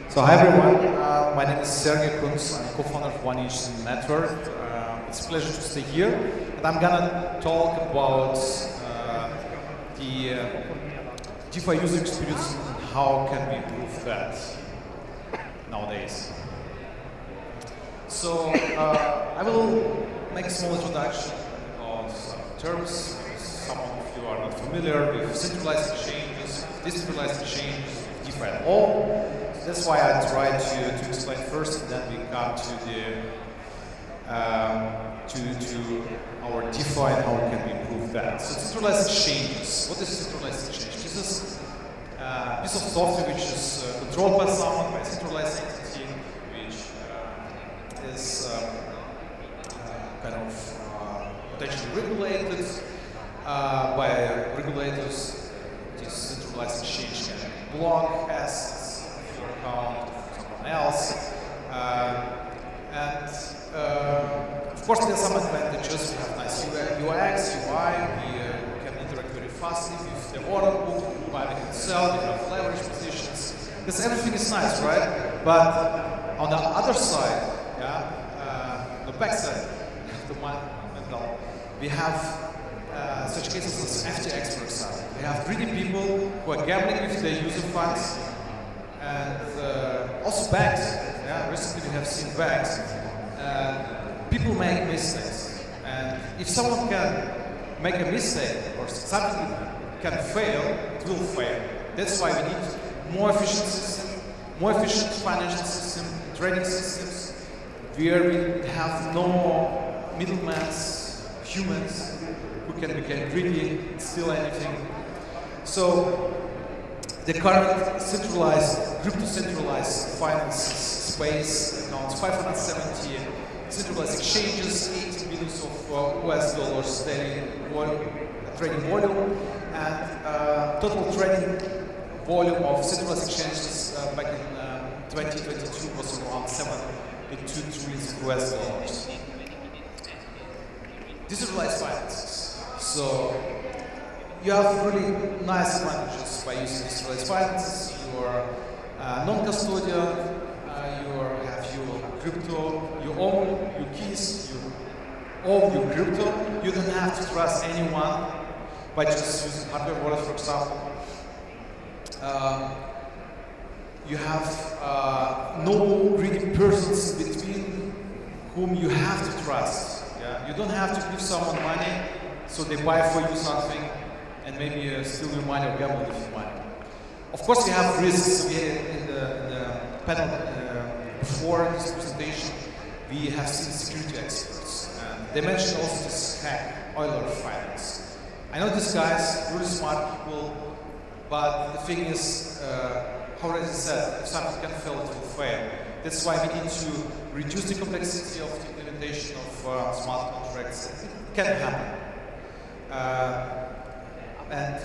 So hi everyone, my name is Sergej Kunz, I'm co-founder of One Inch Network. It's a pleasure to stay here, and I'm gonna talk about the DeFi user experience and how can we improve that nowadays. So I will make a small introduction on some terms. Some of you are not familiar with centralized exchanges, decentralized exchanges, DeFi at all. So that's why I try to explain first, and then we come to our DeFi and how we can improve that. So centralized exchanges. What is centralized exchange? This is a piece of software which is controlled by someone, by a centralized entity, which is kind of potentially regulated by regulators. This centralized exchange can block assets of your account or someone else. Of course, there are some advantages. We have nice UX, UI, we can interact very fastly with the order book, we can sell, we have leverage positions. Because everything is nice, right? But on the other side, the back side of the mental, we have such cases as FTX, for example. We have greedy people who are gambling with their user funds, and also banks. Recently we have seen banks. People make mistakes, and if someone can make a mistake or something can fail, it will fail. That's why we need more efficient system, more efficient financial system, trading systems, where we have no middlemen, humans who can become greedy and steal anything. So the current centralized, crypto-centralized finance space accounts 570 centralized exchanges, 80 billion of US dollars trading volume, and total trading volume of centralized exchanges back in 2022 was around 72 trillion US dollars. Decentralized finances. So you have really nice advantages by using decentralized finances. You are non-custodial. You have your crypto, you own your keys, you own your crypto. You don't have to trust anyone by just using hardware wallet, for example. You have no greedy persons between whom you have to trust. You don't have to give someone money so they buy for you something and maybe steal your money or gamble with your money. Of course, we have risks. In the panel before this presentation, we have seen security experts. They mentioned also this hack, Euler finance. I know these guys, really smart people, but the thing is, how already said, if something can fail, it will fail. That's why we need to reduce the complexity of the implementation of smart contracts. It can happen. And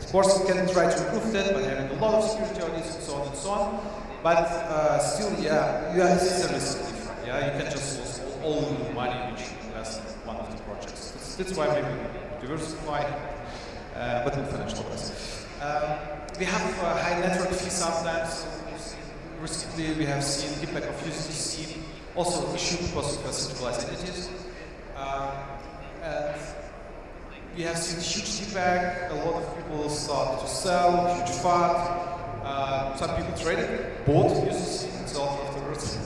of course, we can try to improve that by having a lot of security audits and so on and so on. But still, you have this risk. You can just lose all the money which you invest in one of the projects. That's why maybe diversify, but in financial ways. We have high network fees sometimes. Recently, we have seen the impact of USDC also issued because of centralized entities. And we have seen huge impact. A lot of people start to sell, huge FAT. Some people traded, bought USDC and sold afterwards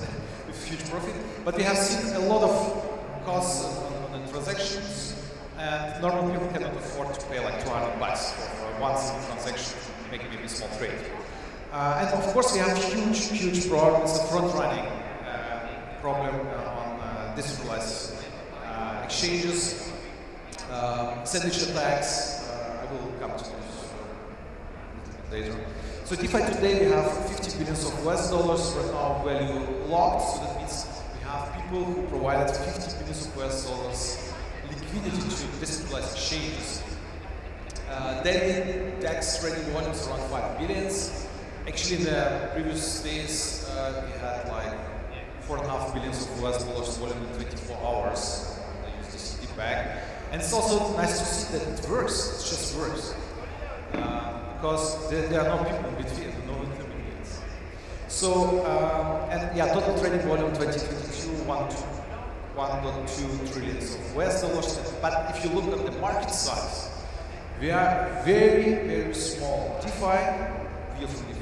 with huge profit. But we have seen a lot of costs on the transactions, and normal people cannot afford to pay like $200 for one single transaction, making maybe a small trade. And of course, we have huge problems, a front-running problem on decentralized exchanges, sandwich attacks. I will come to this later. So DeFi today we have 50 billion of US dollars right now value locked. So that means we have people who provided 50 billion of US dollars liquidity to decentralized exchanges. Daily DEX trading volumes around 5 billions. Actually, in the previous days, we had like 4.5 billion of US dollars volume in 24 hours. They use this DeFi. And it's also nice to see that it works. It just works. because there are no people in between, no intermediates. So, and yeah, total trading volume 2022, 1.2 trillion of US dollars. But if you look at the market size, we are very, very small. DeFi, we are different.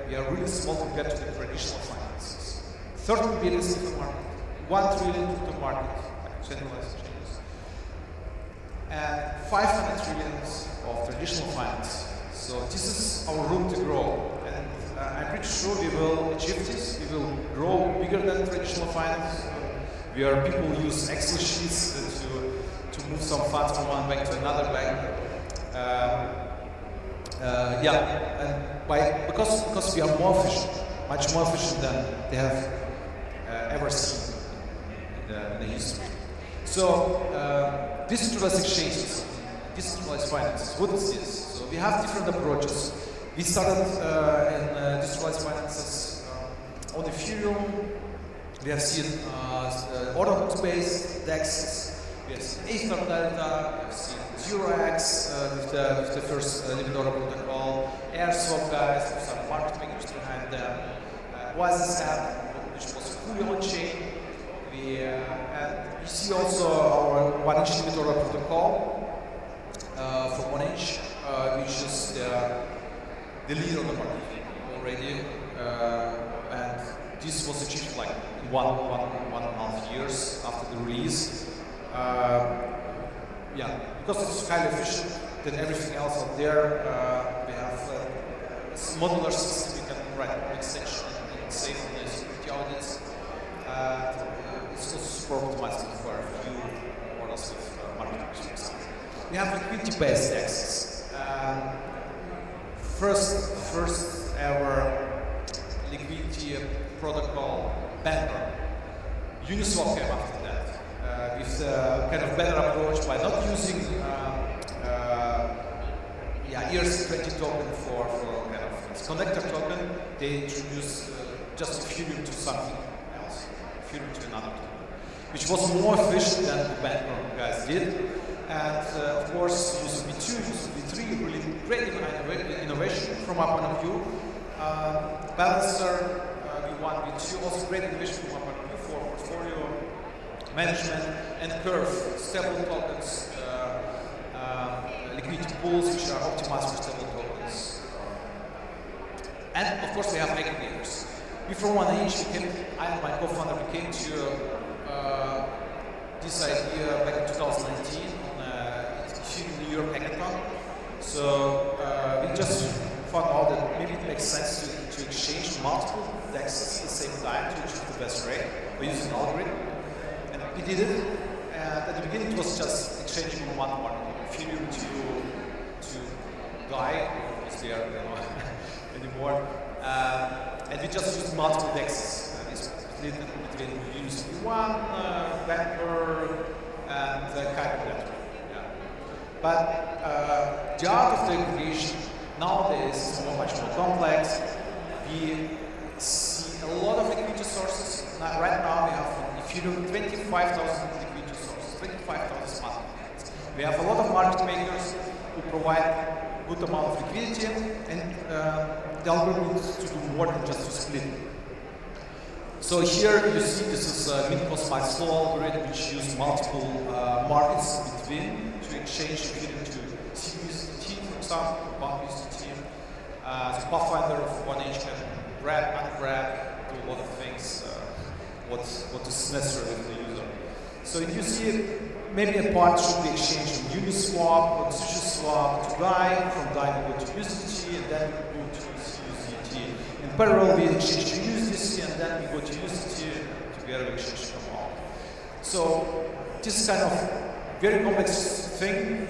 We are really small compared to the traditional finances. 13 billion in the market, 1 trillion to the market, like centralized exchanges, and 500 trillion of traditional finance. So this is our room to grow. And I'm pretty sure we will achieve this. We will grow bigger than traditional finance. Where people use Excel sheets to move some funds from one bank to another bank. Yeah, and because we are more efficient, much more efficient than they have ever seen in the history. So decentralized exchanges, decentralized finance. What is this? So we have different approaches. We started in decentralized finances on Ethereum. We have seen order-based DEXs. We have seen Ether Delta. We have seen 0x with the first limit order protocol. AirSwap guys with some market makers behind them. YZSAP, which was fully on-chain. And we see also our 1-inch limit order protocol from 1-inch, which is the leader of the market already. And this was achieved like in one and a half years after the release. Yeah, because it's highly efficient than everything else out there. We have a modular system. You can write an extension and save on the security audits. It's also super optimized for a few orders with market makers. We have liquidity-based DEXs. First ever liquidity protocol, Banker. Uniswap came after that with a kind of better approach by not using ERC20 token for kind of connector token. They introduced just Ethereum to something else, Ethereum to another token, which was more efficient than the Banker guys did. And of course, use of V2, use of V3, really great innovation from our point of view. Balancer, V1, V2, also great innovation from our point of view for portfolio management, and Curve, stable tokens, liquidity pools which are optimized for stable tokens. And of course, we have aggregators. We from 1inch, I and my co-founder came to this idea back in 2019 on New York Hackathon. So we just found out that maybe it makes sense to exchange multiple DEXs at the same time to achieve the best rate by using an algorithm. And we did it. And at the beginning, it was just exchanging from one market, Ethereum to DAI, is there anymore. And we just used multiple DEXs. Between use V1, Banker, and Kyber network. Yeah. But the art of the aggregation nowadays is much more complex. We see a lot of liquidity sources. Right now we have on Ethereum 25,000 liquidity sources, 25,000 smart contracts. We have a lot of market makers who provide good amount of liquidity, and the algorithm needs to do more than just to split. So here you see this is a min-cost max flow algorithm which uses multiple markets between to exchange Ethereum to CUSDT, for example, or BUSDT. The Pathfinder of 1inch can grab, ungrab, do a lot of things, what is necessary for the user. So you see maybe a part should be exchanged from Uniswap or SushiSwap to DAI, from DAI we go to USDT, and then we go to CUSDT. In parallel, we exchange to USDC, and then we go to USDT, together we exchange from all. So this is kind of very complex thing.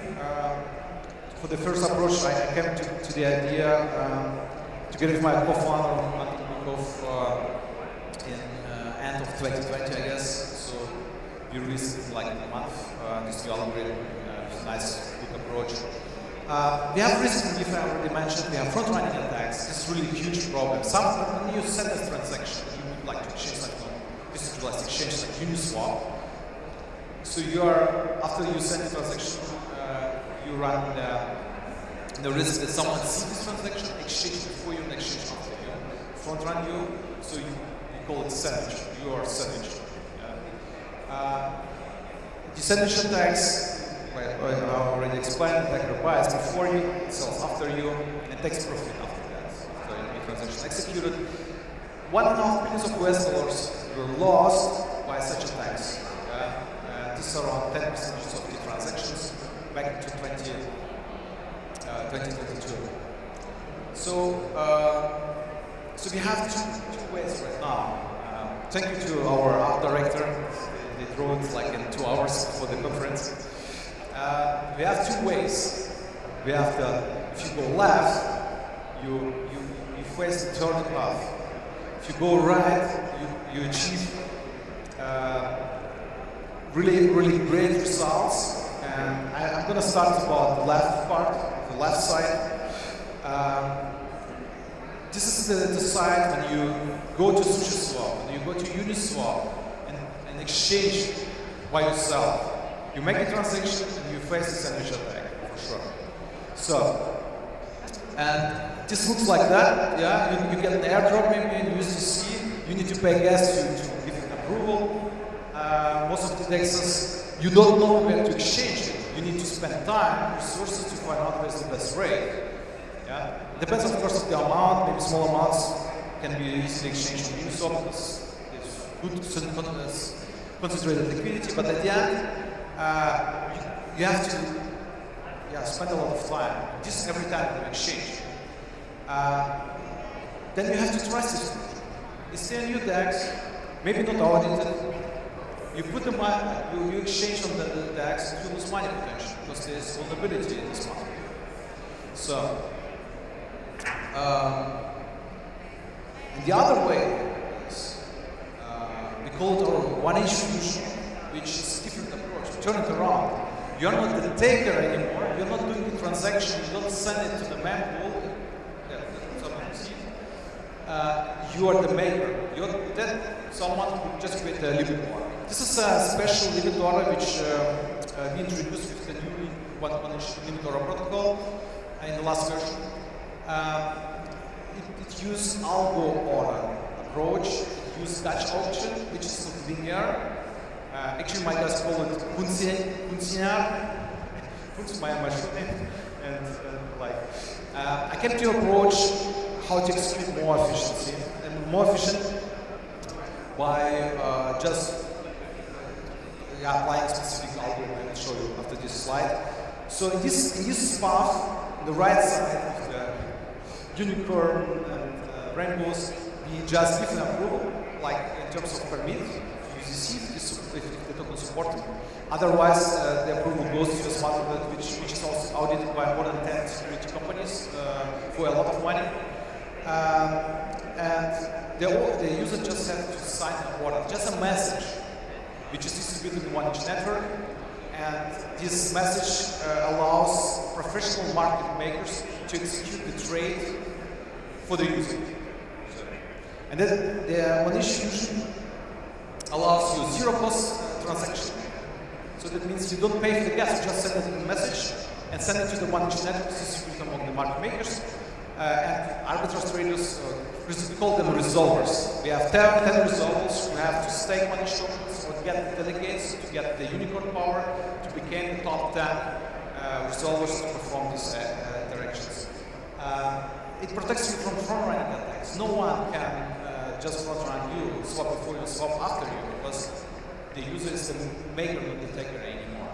For the first approach, I came to the idea together with my co-founder in end of 2020, I guess. So we released it like in a month. This new algorithm, nice, good approach. We have recently, if I already mentioned, we have front-running attacks. This is really a huge problem. When you send a transaction, you would like to exchange like decentralized exchange like Uniswap. So you are, after you send the transaction, you run the risk that someone sees this transaction, exchange before you and exchange after you, front run you, so you call it sandwich. You are sandwich. The sandwich attacks, I already explained, attacker buys before you, sells after you, and takes profit after that. So the transaction executed. $1.5 billion were lost by such attacks. This is around 10% of the transactions back to 2022. So we have two ways right now. Thank you to our art director. They drew it like in 2 hours for the conference. We have two ways. We have if you go left, you face the turning path. If you go right, you achieve really great results. And I'm going to start about the left part, the left side. This is the side when you go to SushiSwap, when you go to Uniswap and exchange by yourself. You make a transaction and you face a sandwich attack, for sure. So, and this looks like that, yeah? You get an airdrop maybe in USDC, you need to pay gas to give an approval. Most of the DEXs, you don't know where to exchange it. You need to spend time, resources to find out where's the best rate. Yeah? It depends, of course, on the amount. Maybe small amounts can be easily exchanged in Uniswap because it's good concentrated liquidity, but at the end, you have to spend a lot of time. This every time you exchange. Then you have to trust it. It's still a new DEX, maybe not audited. You put the money, you exchange on the DEX, you lose money potentially because there's vulnerability in this market. So, and the other way is we call it our one-inch solution, which is a different approach. Turn it around. You're not the taker anymore. You're not doing the transaction. You don't send it to the mempool. You are the maker. You're someone who just create a limit order. This is a special limit order which we introduced with the new one-inch limit order protocol in the last version. It used algo order approach. It used Dutch auction, which is not linear. Actually, my guys call it Kunz, my machine name, and like I came to approach how to execute more efficiency and more efficient by just applying specific algorithm. I will show you after this slide. So in this path, on the right side of the unicorn and rainbows, we just give an approval, like in terms of permit. If the token supported. Otherwise, the approval goes to the smart contract, which is also audited by more than 10 security companies for a lot of money. And the user just has to sign an order, just a message, which is distributed in one-inch network. And this message allows professional market makers to execute the trade for the user. And then the one-inch solution allows you zero-cost transaction. So that means you don't pay for the gas, you just send it in a message and send it to the one-inch network distributed among the market makers. And arbitrage traders, we call them resolvers. We have 10 resolvers who have to stake one-inch tokens or get the delegates to get the unicorn power to become the top 10 resolvers to perform these directions. It protects you from front-running attacks. No one can just front-run you, swap before you, swap after you, because the user is the maker, not the taker anymore.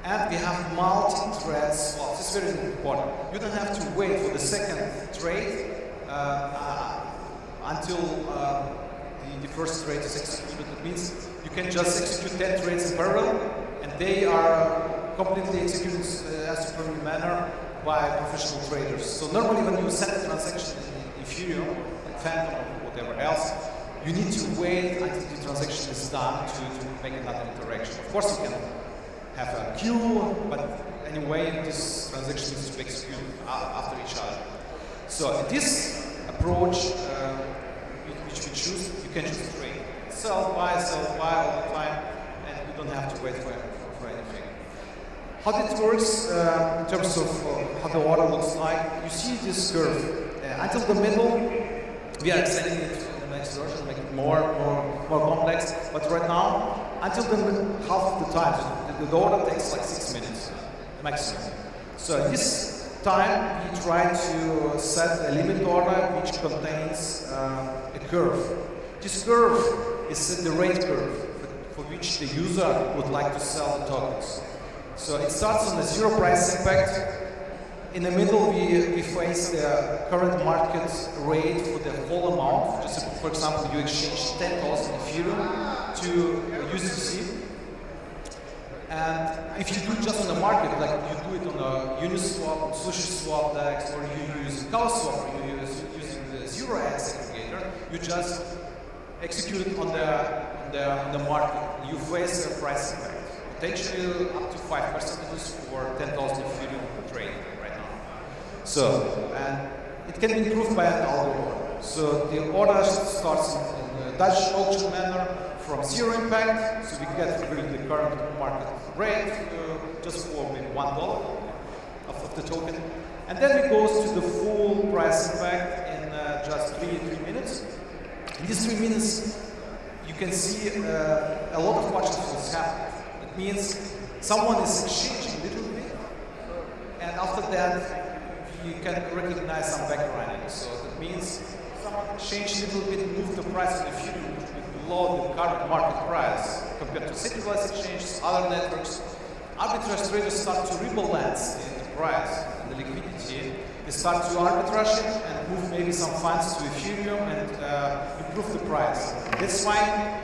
And we have multi-thread swaps. This is very important. You don't have to wait for the second trade until the first trade is executed. It means you can just execute 10 trades in parallel, and they are completely executed as a permanent manner by professional traders. So normally when you send a transaction in Ethereum, like Phantom or whatever else, you need to wait until the transaction is done to make another interaction. Of course, you can have a queue, but anyway, this transaction needs to be executed after each other. So in this approach, which we choose, you can just trade. Sell, buy all the time, and you don't have to wait for anything. How it works in terms of how the order looks like, you see this curve. Until the middle, we are extending it in the next version, make it more complex. But right now, until the half of the time, so the order takes like 6 minutes maximum. So this time, we try to set a limit order which contains a curve. This curve is the rate curve for which the user would like to sell the tokens. So it starts on the zero price impact. In the middle, we face the current market rate for the whole amount. Just for example, you exchange 10,000 Ethereum to USDC. And if you do it just on the market, like you do it on a Uniswap, SushiSwap DEX, or you use CowSwap, or you use using the 0x aggregator, you just execute it on the market. You face a price impact. Potentially up to 5% for 10,000 Ethereum trade right now. So, and it can be improved by an algorithm. So the order starts in a Dutch auction manner from zero impact, so we get really the current market rate just for maybe $1 of the token. And then it goes to the full price impact in just 3 minutes. In these 3 minutes, you can see a lot of margin flows happen. It means someone is exchanging a little bit, and after that, you can recognize some backrunning. So that means someone exchanged a little bit, moved the price of the Ethereum below the current market price compared to centralized exchanges, other networks. Arbitrage traders start to rebalance the price and the liquidity. They start to arbitrage it and move maybe some funds to Ethereum and improve the price. That's why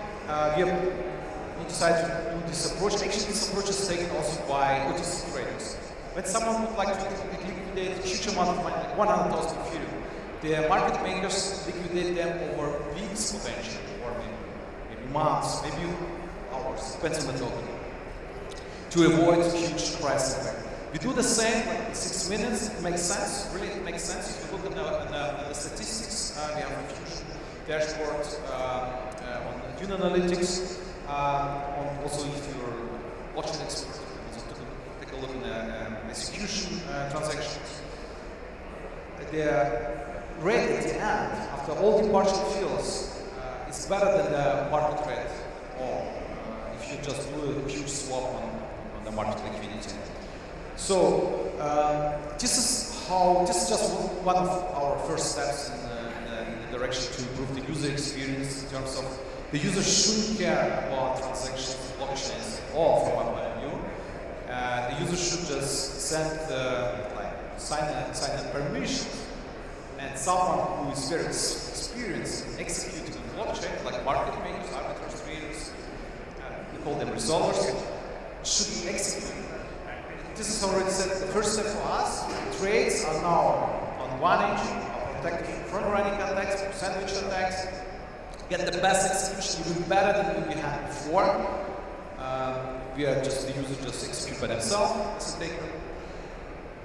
we decided to do this approach. Actually, this approach is taken also by OTC traders. When someone would like to liquidate a huge amount of money, like 100,000 Ethereum, the market makers liquidate them over weeks potentially, or maybe months, maybe hours, depends on the token, to avoid huge price impact. We do the same, like in 6 minutes. It makes sense, really it makes sense. If you look at the statistics, we have a huge dashboard on Dune Analytics. Also, if you're blockchain expert, you can take a look at the execution transactions. The rate at the end, after all the partial fills, is better than the market rate, or if you just do a huge swap on the market liquidity. So this is just one of our first steps in the direction to improve the user experience in terms of the user shouldn't care about transactions, blockchains at all from my point of view. The user should just send sign a permission, and someone who is very experienced in executing a blockchain, like market makers, arbitrage traders, we call them resolvers, should execute. This is already said. The first step for us, trades are now on one engine, are protected from front-running attacks, from sandwich attacks, get the best execution, even better than we had before. The user just execute by themselves as a taker.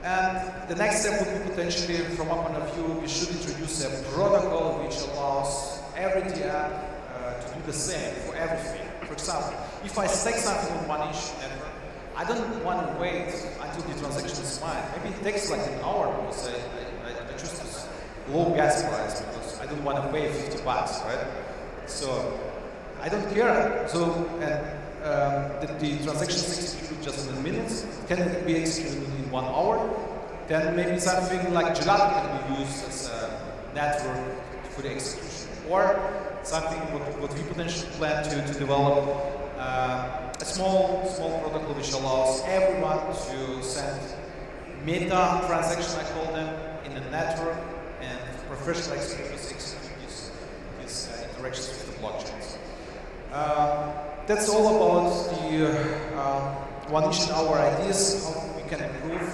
And the next step would be potentially, from our point of view, we should introduce a protocol which allows every DApp to do the same for everything. For example, if I stake something on one each network, I don't want to wait until the transaction is mine. Maybe it takes like an hour because I choose this low gas price because I don't want to pay $50, right? So I don't care. So the transaction is executed just in minutes. Can it be executed in 1 hour? Then maybe something like Gelato can be used as a network for the execution, or something what we potentially plan to develop. A small protocol which allows everyone to send meta transactions, I call them, in a network, and professional executors execute these interactions with the blockchains. That's all about the one each our ideas, how we can improve.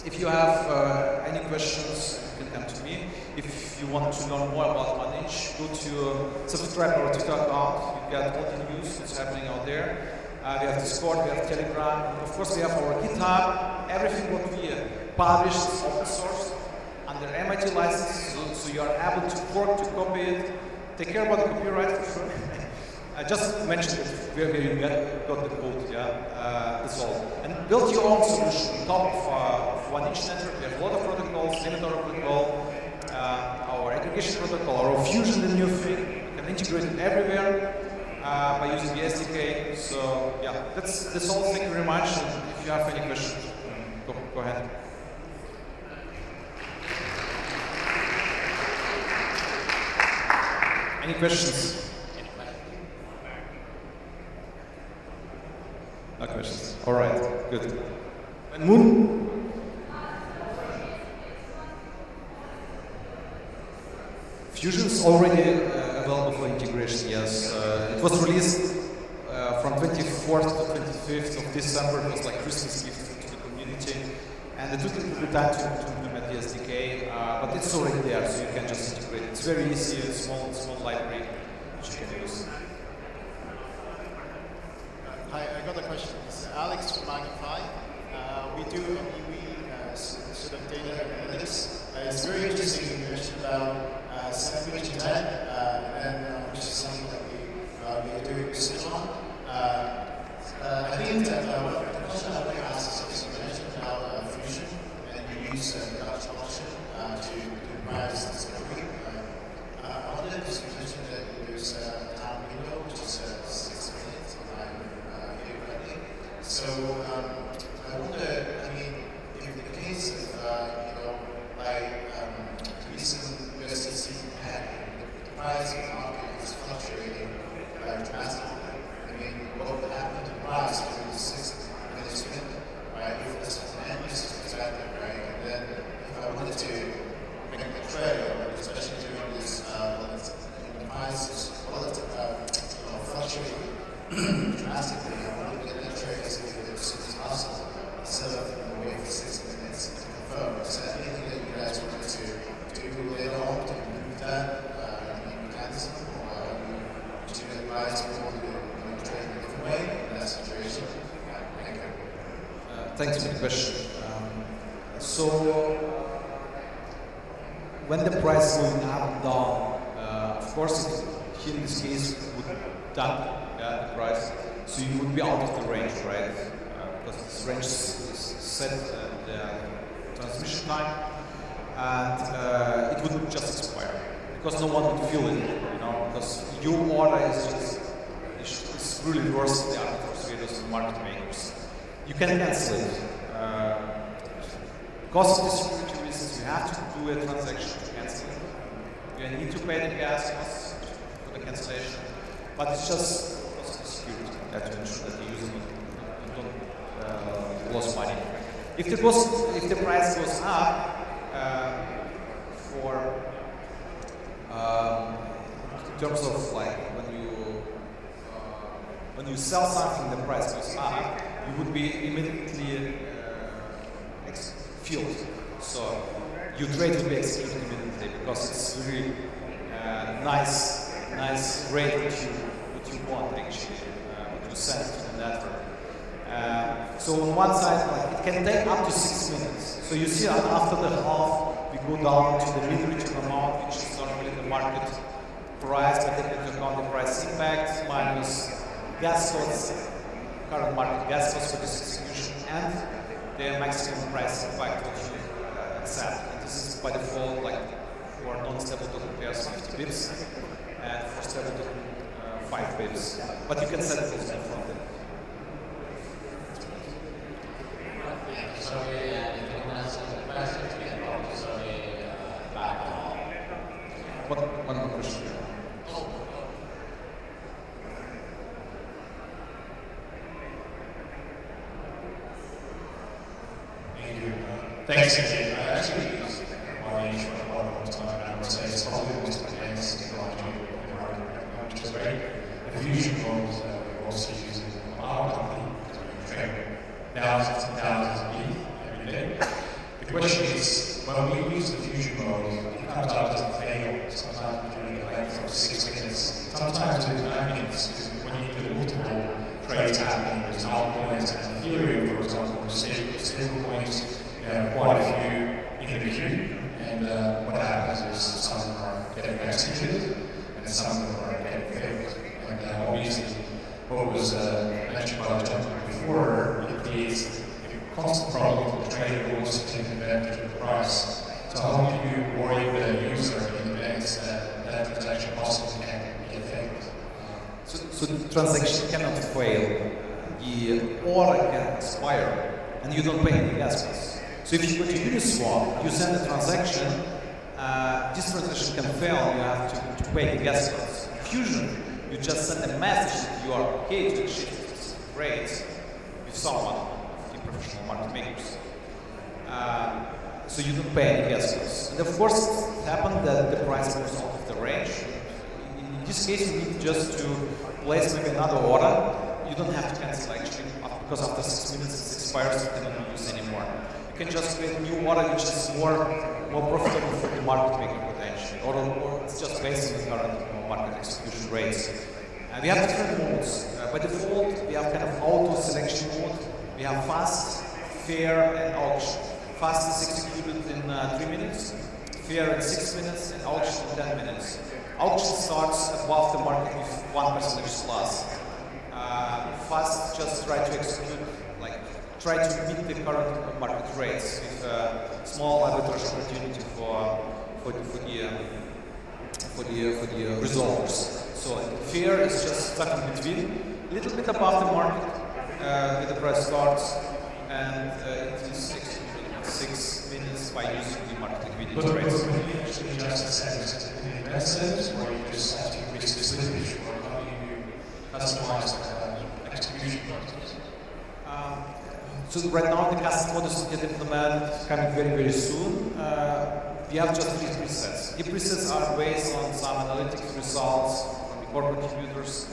If you have any questions, you can come to me. If you want to learn more about Manage, go to subscribe our Twitter account. You get all the news that's happening out there. We have Discord, we have Telegram. Of course, we have our GitHub. Everything what we publish is open source under MIT license, so you are able to work, to copy it. Take care about the copyright for sure. I just mentioned it where you got the code, yeah, that's all. And build your own solution on top of one each network. We have a lot of protocols, limiter protocol, our aggregation protocol, our fusion, the new thing. You can integrate it everywhere by using the SDK. So yeah, that's all. Thank you very much. And if you have any questions, go ahead. Any questions? No questions. All right, good. And Moon? Fusion is already available for integration, yes. It was released from 24th to 25th of December. It was like Christmas gift to the community. And it took a little bit time to implement the SDK, but it's already there, so you can just integrate it. It's very easy, a small library which you can use. Hi, I got a question. It's Alex from Magnify. We do sort of data analytics. It's very interesting you mentioned about sandwich and which is something that we are doing research on. I think that the question I want to ask is, you mentioned about fusion, and you use production function to do price discovery. I wonder if you mentioned that there's a time window, which is 6 minutes, if I hear correctly. So I wonder, I mean, in the case of, like recent USDC had, the price of the market is fluctuating drastically. I mean, what would happen to the price during the 6 minutes window, right? If that's an end user perspective, right? And then if I wanted to make a trade, especially during this price is fluctuating drastically, I want to get that trade as soon as possible instead of waiting for 6 minutes to confirm. Is that anything that you guys wanted to do later on to improve that mechanism, or would you advise people to trade in a different way in that situation? Thank you. Thanks for the question. So when the price is going up and down, of course, here in this case, would dump the price, so you would be out of the range, right? Because this range is set the transmission time, and it would just expire because no one would feel it, because your order is really worse than the arbiters, traders, and market makers. You can cancel it. Because of distributed reasons, you have to do a transaction to cancel it. You need to pay the gas costs for the cancellation, but it's just cost of security to ensure that the user don't lose money. If the price goes up in terms of like when you sell something, the price goes up, you would be immediately filled. So your trade would be executed immediately because it's really nice rate that you want actually to send to the network. So on one side, like, it can take up to 6 minutes. So you see that after the half, we go down to the mid-return amount, which is normally the market price, but taking into account the price impact minus gas costs, current market gas costs for this execution, and the maximum price impact that you accept. And this is by default, like for non-stable token pairs, 50 bips, and for stable token, 5 bips. But you can set it also from there. Sorry, if you can answer the question, you can probably back on. One more question. Thanks, Sergej. I actually use my age for a long time, and I would say it's probably the most advanced technology in the market, which is great. The fusion models that we're also using in our company, we train thousands and thousands of people every day. The question is, when we use the fusion model, it comes out as a fail. Sometimes we're doing it like for 6 minutes, sometimes it's 9 minutes, because when you do multiple trades happening, there's altcoins and Ethereum, for example, stable coins. Quite a few in the queue, and what happens is some of them are getting executed and some of them are getting failed. like that. Obviously, what was mentioned by the gentleman before, it creates a constant problem for the trader who wants to take advantage of the price. So how do you worry the user in the banks that that transaction possibly can be affected? So the transaction cannot fail. The order can expire, and you don't pay any gas fees. So if you go to Uniswap, you send a transaction, this transaction can fail, you have to pay the gas fees. Fusion, you just send a message that you are okay to exchange rates with someone, the professional market makers. So you don't pay any gas fees. And of course, it happened that the price goes out of the range. In this case, you need just to place maybe another order. You don't have to cancel actually, because after 6 minutes it expires, you cannot be used anymore. You can just create a new order which is more profitable for the market maker potentially, or it's just based on the current market execution rates. We have different modes. By default, we have kind of auto selection mode. We have fast, fair, and auction. Fast is executed in 3 minutes, fair in 6 minutes, and auction in 10 minutes. Auction starts above the market with 1% plus. Fast just try to execute, try to meet the current market rates with small arbitrage opportunity for the resolvers. So fair is just stuck in between, a little bit above the market with the price starts, and it is executed in 6 minutes by using the market liquidity rates. But you actually adjust the settings in the incentives, or you just have to increase the slippage, or how do you customize the execution process? So right now the custom mode is get implemented coming very soon. We have just 3 presets. The presets are based on some analytics results from the core contributors,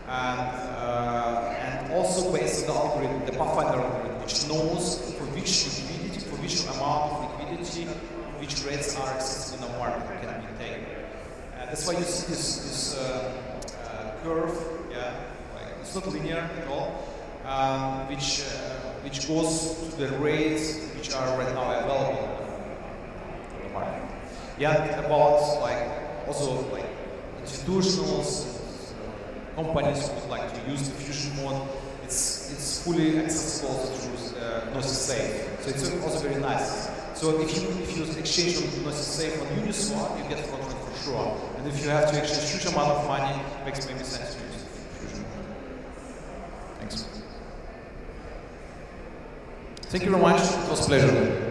and also based on the algorithm, the Pathfinder algorithm, which knows for which liquidity, for which amount of liquidity, which rates are accessible in the market can be taken. That's why you see this curve. Yeah, it's not linear at all, which goes to the rates which are right now available in the market. Yeah, about also institutionals, companies who would like to use the fusion mode. It's fully accessible through Gnosis Safe, so it's also very nice. So if you exchange on Gnosis Safe on Uniswap, you get front run for sure. And if you have to exchange huge amount of money, it makes maybe sense to use fusion. Thanks. Thank you very much. It was a pleasure.